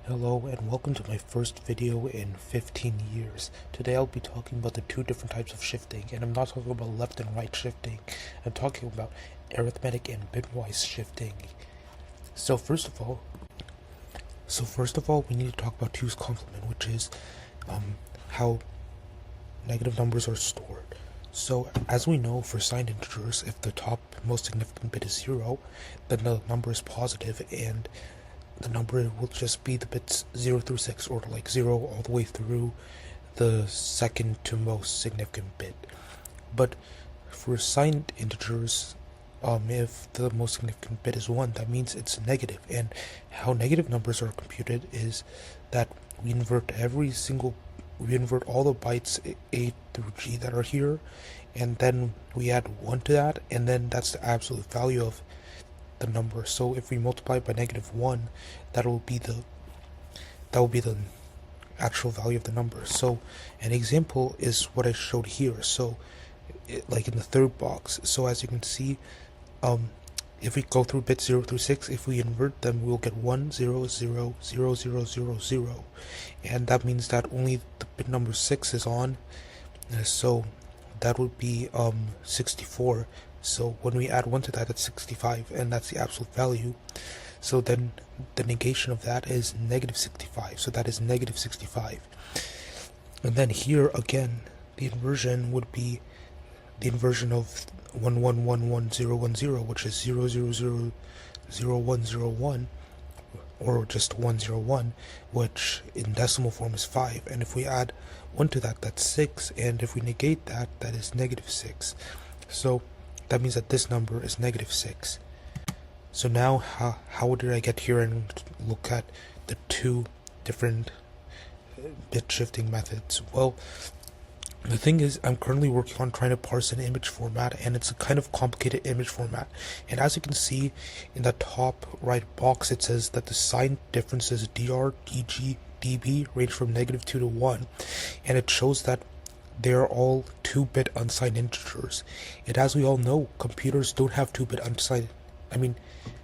Hello and welcome to my first video in 15 years. Today I'll be talking about the two different types of shifting, and I'm not talking about left and right shifting. I'm talking about arithmetic and bitwise shifting. So first of all, we need to talk about 2's complement, which is how negative numbers are stored. So as we know, for signed integers, if the top most significant bit is 0, then the number is positive, and the number will just be the bits 0 through 6, or like 0 all the way through the second to most significant bit. But for signed integers, if the most significant bit is 1, that means it's negative. And how negative numbers are computed is that we invert all the bytes A through G that are here, and then we add 1 to that, and then that's the absolute value of the number. So if we multiply it by -1, that will be the actual value of the number. So an example is what I showed here. So like in the third box. So as you can see, if we go through bits 0 through 6, if we invert them, we'll get 1 0 0 0 0 0 0, and that means that only the bit number 6 is on. So that would be 64. So when we add 1 to that, it's 65, and that's the absolute value. So then the negation of that is -65, so that is -65. And then here again, the inversion would be the inversion of 1 1 1 1 0 1 0, which is 0 0 0 0 1 0 1, or just 1 0 1, which in decimal form is 5. And if we add 1 to that, that's 6, and if we negate that, that is -6. So that means that this number is -6. So now, how did I get here and look at the two different bit shifting methods? Well, the thing is, I'm currently working on trying to parse an image format, and it's a kind of complicated image format. And as you can see in the top right box, it says that the sign differences dr, dg, db range from -2 to 1, and it shows that they're all 2-bit unsigned integers. And as we all know, computers don't have 2-bit unsigned. I mean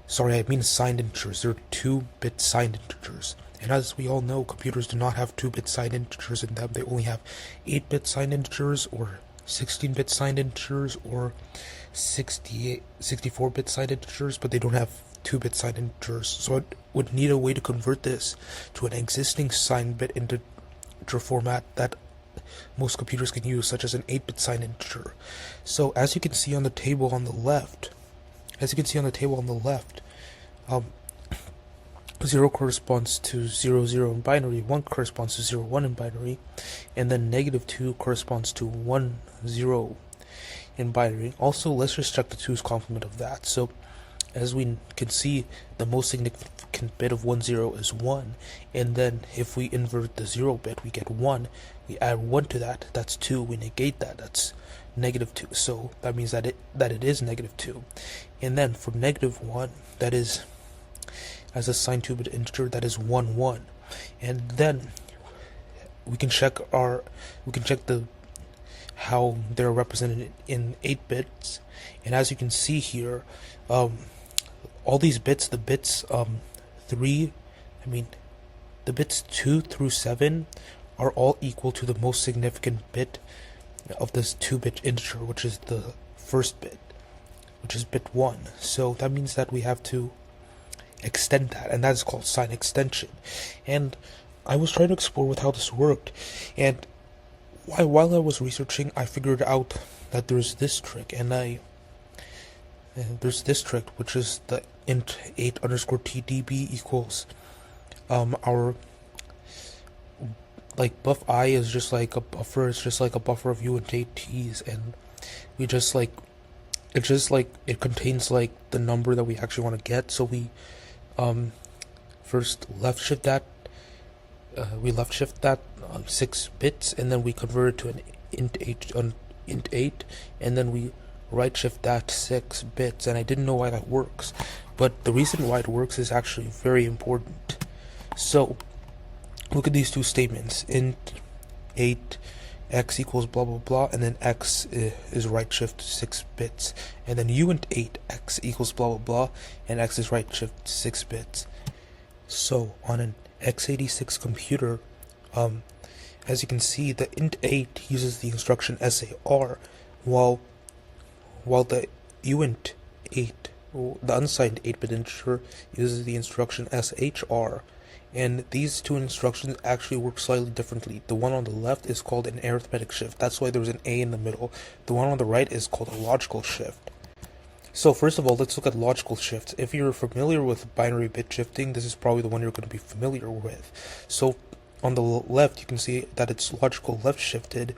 signed integers. They're 2-bit signed integers. And as we all know, computers do not have 2-bit signed integers in them. They only have 8-bit signed integers, or 16-bit signed integers, or 64-bit signed integers, but they don't have 2-bit signed integers. So it would need a way to convert this to an existing signed bit integer format that most computers can use, such as an 8-bit signed integer. So as you can see on the table on the left, 0 corresponds to 0 0 in binary, 1 corresponds to 0 1 in binary, and then -2 corresponds to 1 0 in binary. Also, let's just check the 2's complement of that. So as we can see, the most significant bit of 1 0 is 1, and then if we invert the 0 bit, we get 1. We add 1 to that, that's 2. We negate that, that's -2. So that means that it is -2. And then for -1, that is, as a signed 2-bit integer, that is 1 1. And then we can check how they're represented in 8 bits. And as you can see here, all these bits, the bits 2 through 7 are all equal to the most significant bit of this 2-bit integer, which is the first bit, which is bit 1. So that means that we have to extend that, and that is called sign extension. And I was trying to explore with how this worked, and while I was researching, I figured out that there's this trick, which is the int 8 underscore tdb equals our, like, buff I is just like a buffer. It's just like a buffer of uint 8 t's, and we just like it contains like the number that we actually want to get. So we first left shift that 6 bits, and then we convert it to an int 8, and then we right shift that 6 bits. And I didn't know why that works, but the reason why it works is actually very important. So look at these two statements: int 8 x equals blah blah blah, and then x is right shift 6 bits, and then uint 8 x equals blah blah blah, and x is right shift 6 bits. So on an x86 computer, as you can see, the int 8 uses the instruction SAR, while the uint 8, the unsigned 8-bit integer, uses the instruction SHR. And these two instructions actually work slightly differently. The one on the left is called an arithmetic shift. That's why there's an A in the middle. The one on the right is called a logical shift. So first of all, let's look at logical shifts. If you're familiar with binary bit shifting, this is probably the one you're going to be familiar with. So on the left, you can see that it's logical left shifted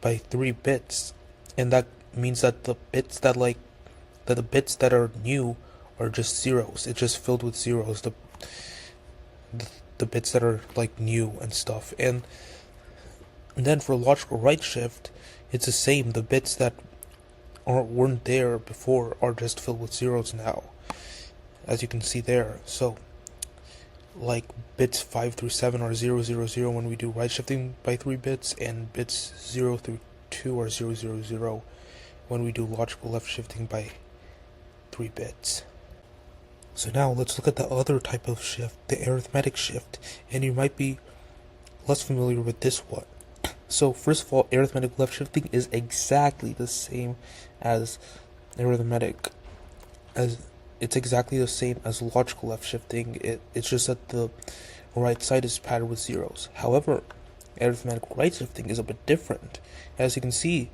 by 3 bits, and that means that the bits that are new are just zeros. It's just filled with zeros. The bits that are like new and stuff. And then for logical right shift, it's the same. The bits that weren't there before are just filled with zeros now, as you can see there. So like bits 5 through 7 are 0, 0, 0 when we do right shifting by 3 bits, and bits 0 through 2 are 0, 0, 0 when we do logical left shifting by 3 bits. So now let's look at the other type of shift, the arithmetic shift, and you might be less familiar with this one. So first of all, arithmetic left shifting is exactly the same as arithmetic, it's exactly the same as logical left shifting. It's just that the right side is padded with zeros. However, arithmetic right shifting is a bit different. As you can see,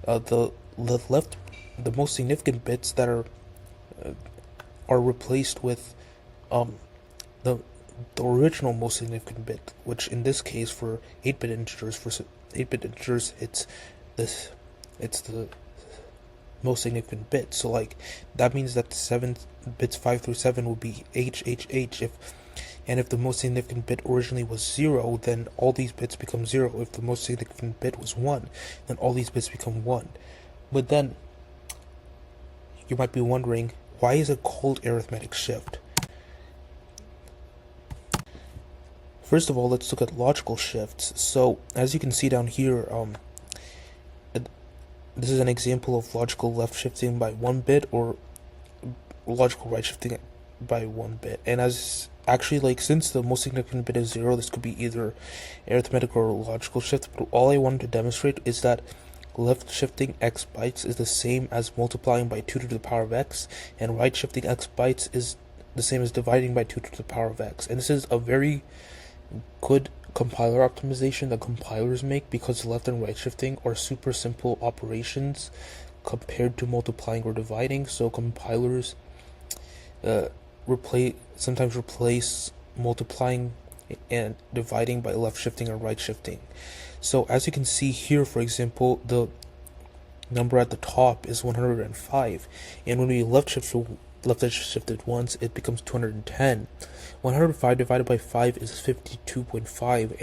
the most significant bits that are replaced with the original most significant bit, which in this case for 8-bit integers, it's the most significant bit. So like that means that the bits 5 through 7 will be H. If the most significant bit originally was 0, then all these bits become 0. If the most significant bit was 1, then all these bits become 1. But then you might be wondering, why is it called arithmetic shift? First of all, let's look at logical shifts. So as you can see down here, this is an example of logical left shifting by 1 bit or logical right shifting by 1 bit. And as actually, like, since the most significant bit is 0, this could be either arithmetic or logical shift. But all I wanted to demonstrate is that left shifting x bytes is the same as multiplying by 2 to the power of x, and right shifting x bytes is the same as dividing by 2 to the power of x. And this is a very good compiler optimization that compilers make, because left and right shifting are super simple operations compared to multiplying or dividing. So compilers sometimes replace multiplying and dividing by left shifting and right shifting. So as you can see here, for example, the number at the top is 105, and when we left shifted once, it becomes 210. 105 divided by 5 is 52.5,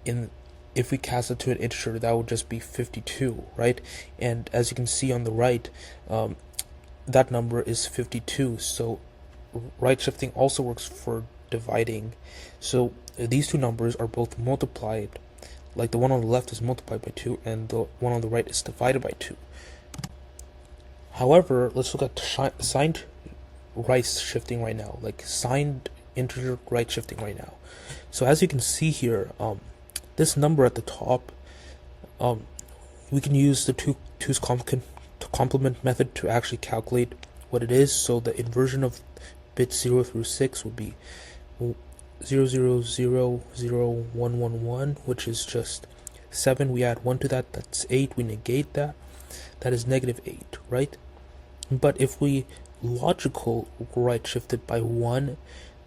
and if we cast it to an integer, that would just be 52, right? And as you can see on the right, that number is 52. So right shifting also works for dividing. So these two numbers are both multiplied, like the one on the left is multiplied by 2 and the one on the right is divided by 2. However, let's look at signed right shifting right now, like signed integer right shifting right now. So as you can see here, this number at the top, we can use the two's complement method to actually calculate what it is. So the inversion of bits 0 through 6 would be 0, 0, 0, 0, 1, 1, 1, which is just 7. We add 1 to that, that's 8. We negate that, that is negative 8, right? But if we logical right shifted by 1,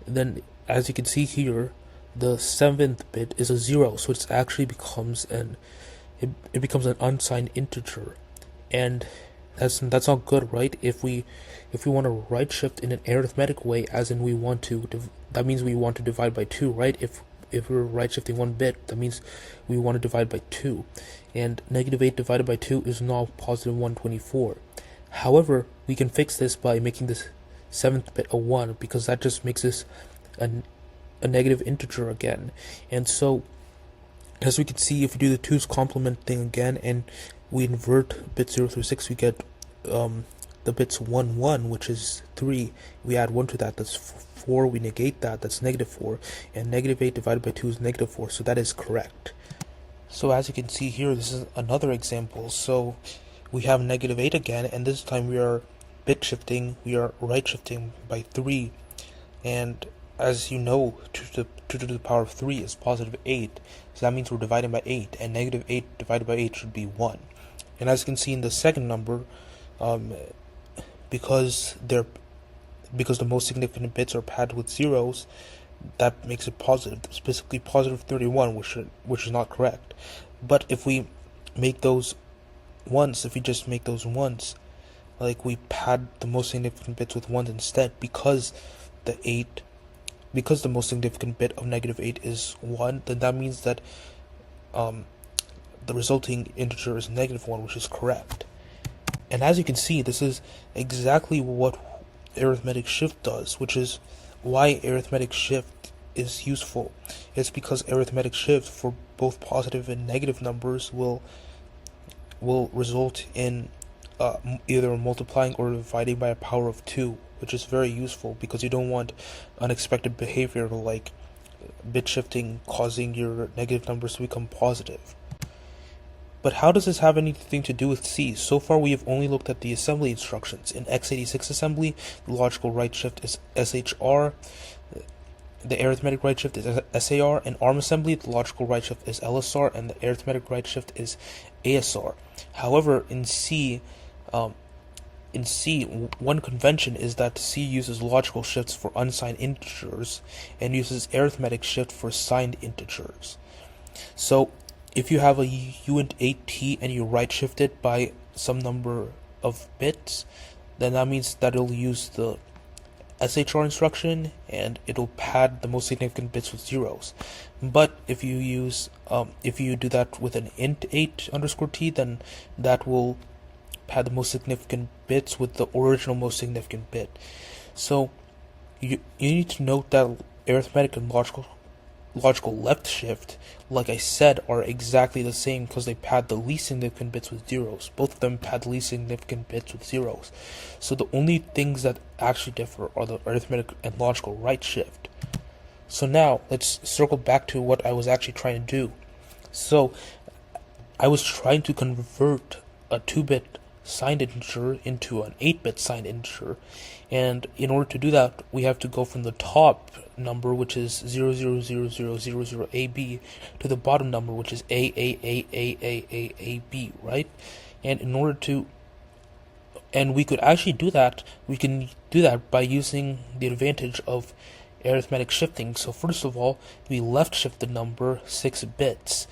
then as you can see here, the 7th bit is a 0, so it actually becomes an unsigned integer, and that's not good, right? If we want to right shift in an arithmetic way, as in that means we want to divide by 2, right? If we're right shifting 1 bit, that means we want to divide by 2, and negative 8 divided by 2 is now positive 124. However, we can fix this by making this 7th bit a 1, because that just makes this a negative integer again. And so, as we can see, if we do the 2's complement thing again and we invert bit 0 through 6, we get the the bits 1, 1, which is 3, we add 1 to that, that's 4, we negate that, that's -4, and -8 divided by 2 is -4, so that is correct. So as you can see here, this is another example. So we have -8 again, and this time we are bit shifting, we are right shifting by 3, and as you know, 2 to the power of 3 is positive 8, so that means we're dividing by 8, and -8 divided by 8 should be 1. And as you can see in the second number, because the most significant bits are padded with zeros, that makes it positive, specifically positive 31, which is not correct. But if we make those ones, if we just make those ones, like we pad the most significant bits with 1s instead, because the most significant bit of -8 is 1, then that means that the resulting integer is -1, which is correct. And as you can see, this is exactly what arithmetic shift does, which is why arithmetic shift is useful. It's because arithmetic shift for both positive and negative numbers will result in either multiplying or dividing by a power of 2, which is very useful because you don't want unexpected behavior like bit shifting causing your negative numbers to become positive. But how does this have anything to do with C? So far we have only looked at the assembly instructions. In x86 assembly, the logical right shift is SHR, the arithmetic right shift is SAR. In ARM assembly, the logical right shift is LSR, and the arithmetic right shift is ASR. However, in C, one convention is that C uses logical shifts for unsigned integers and uses arithmetic shift for signed integers. So if you have a uint8t and you right shift it by some number of bits, then that means that it'll use the SHR instruction and it'll pad the most significant bits with zeros. But if you do that with an int8 underscore t, then that will pad the most significant bits with the original most significant bit. So you need to note that arithmetic and logical left shift, like I said, are exactly the same because they pad the least significant bits with zeros. Both of them pad the least significant bits with zeros. So the only things that actually differ are the arithmetic and logical right shift. So now let's circle back to what I was actually trying to do. So I was trying to convert a 2-bit signed integer into an 8-bit signed integer, and in order to do that we have to go from the top number, which is 000000AB, to the bottom number, which is AAAAAAB, right? And we could actually do that. We can do that by using the advantage of arithmetic shifting. So first of all, we left shift the number 6 bits.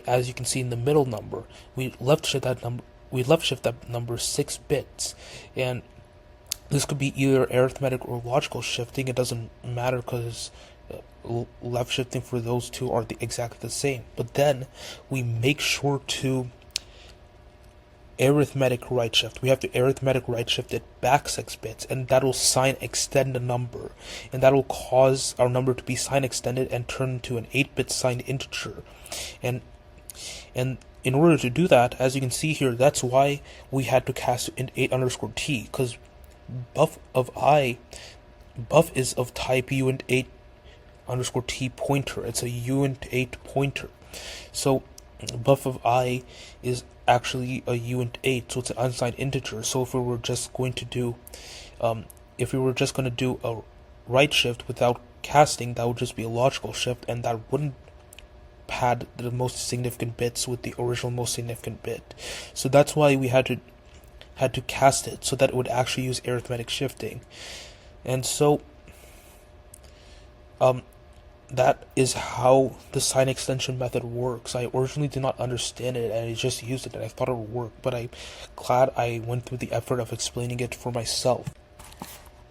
As you can see in the middle number, we left shift that number 6 bits, and this could be either arithmetic or logical shifting. It doesn't matter because left shifting for those two are exactly the same. But then we make sure to arithmetic right shift. We have to arithmetic right shift it back 6 bits, and that will sign extend the number, and that will cause our number to be sign extended and turn into an 8-bit signed integer. And in order to do that, as you can see here, that's why we had to cast int 8 underscore t, because buff is of type uint8 underscore t pointer. It's a uint8 pointer. So buff of I is actually a uint8, so it's an unsigned integer. So if we were just going to do a right shift without casting, that would just be a logical shift, and that wouldn't pad the most significant bits with the original most significant bit. So that's why we had to cast it, so that it would actually use arithmetic shifting. And so that is how the sign extension method works. I originally did not understand it, and I just used it, and I thought it would work, but I'm glad I went through the effort of explaining it for myself.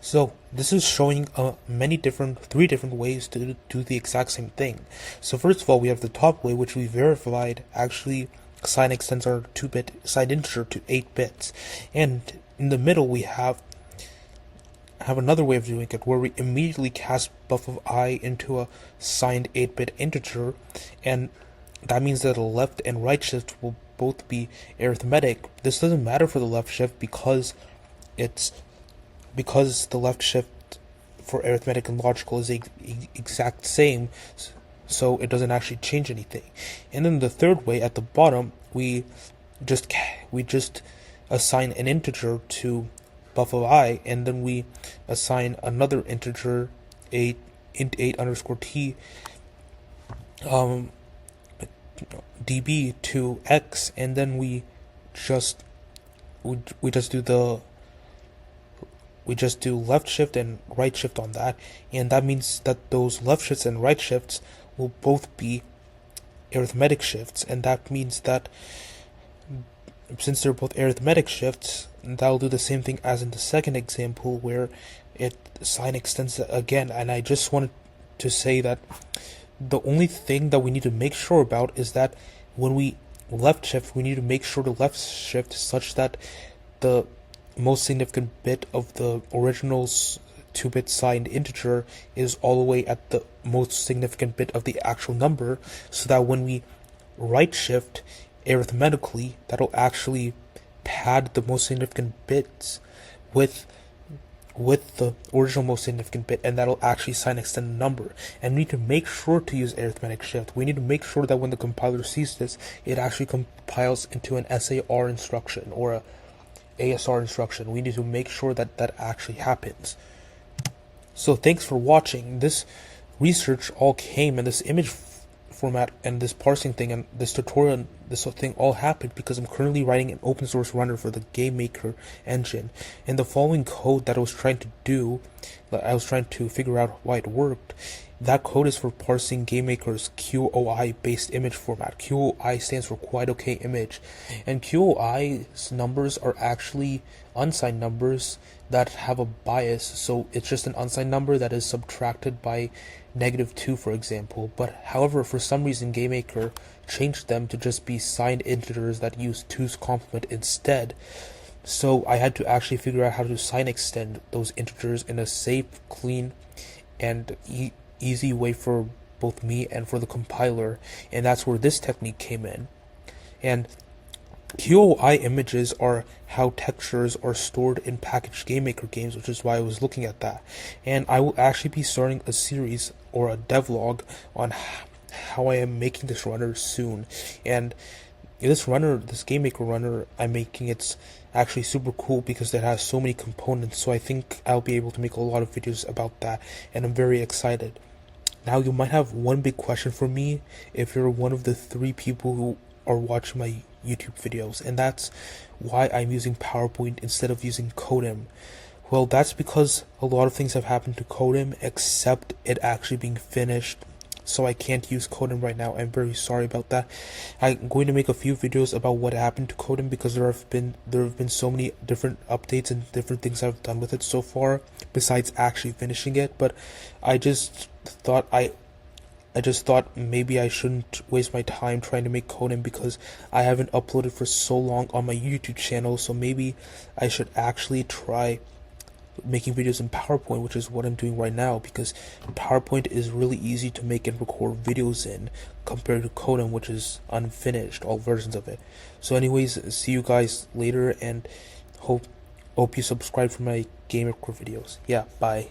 So this is showing three different ways to do the exact same thing. So first of all, we have the top way, which we verified actually sign extends our 2-bit signed integer to 8 bits. And in the middle, we have another way of doing it, where we immediately cast buff of I into a signed 8-bit integer, and that means that the left and right shift will both be arithmetic. This doesn't matter for the left shift because it's because the left shift for arithmetic and logical is exact same, so it doesn't actually change anything. And then the third way at the bottom, we just assign an integer to buff of I, and then we assign another integer, int 8 underscore t db to x, and then we just do left shift and right shift on that, and that means that those left shifts and right shifts will both be arithmetic shifts, and that means that since they're both arithmetic shifts, that'll do the same thing as in the second example where it sign extends again. And I just wanted to say that the only thing that we need to make sure about is that when we left shift, we need to make sure to left shift such that the most significant bit of the original 2-bit signed integer is all the way at the most significant bit of the actual number, so that when we right shift arithmetically, that'll actually pad the most significant bits with the original most significant bit, and that'll actually sign extend the number. And we need to make sure to use arithmetic shift. We need to make sure that when the compiler sees this, it actually compiles into an SAR instruction or a ASR instruction. We need to make sure that that actually happens. So thanks for watching. This research all came, and this image format and this parsing thing and this tutorial, this whole thing all happened because I'm currently writing an open source runner for the Game Maker engine. And the following code that I was trying to do, I was trying to figure out why it worked. That code is for parsing Game Maker's QOI based image format. QOI stands for Quite Okay Image, and QOI's numbers are actually unsigned numbers that have a bias, so it's just an unsigned number that is subtracted by -2, for example. But however, for some reason Game Maker changed them to just be signed integers that use 2's complement instead. So I had to actually figure out how to sign extend those integers in a safe, clean, and easy way for both me and for the compiler, and that's where this technique came in. And QOI images are how textures are stored in packaged Game Maker games, which is why I was looking at that. And I will actually be starting a series or a devlog on how I am making this runner soon. And this runner, this Game Maker runner I'm making, it's actually super cool because it has so many components, so I think I'll be able to make a lot of videos about that, and I'm very excited. Now you might have one big question for me if you're one of the 3 people who are watching my YouTube videos, and that's why I'm using PowerPoint instead of using Codem. Well, that's because a lot of things have happened to Codem except it actually being finished, so I can't use Codem right now. I'm very sorry about that. I'm going to make a few videos about what happened to Codem because there have been so many different updates and different things I've done with it so far besides actually finishing it. But I just thought maybe I shouldn't waste my time trying to make Codem because I haven't uploaded for so long on my YouTube channel, so maybe I should actually try making videos in PowerPoint, which is what I'm doing right now, because PowerPoint is really easy to make and record videos in compared to Codem, which is unfinished, all versions of it. So anyways, see you guys later, and hope you subscribe for my Game Maker videos. Yeah, bye.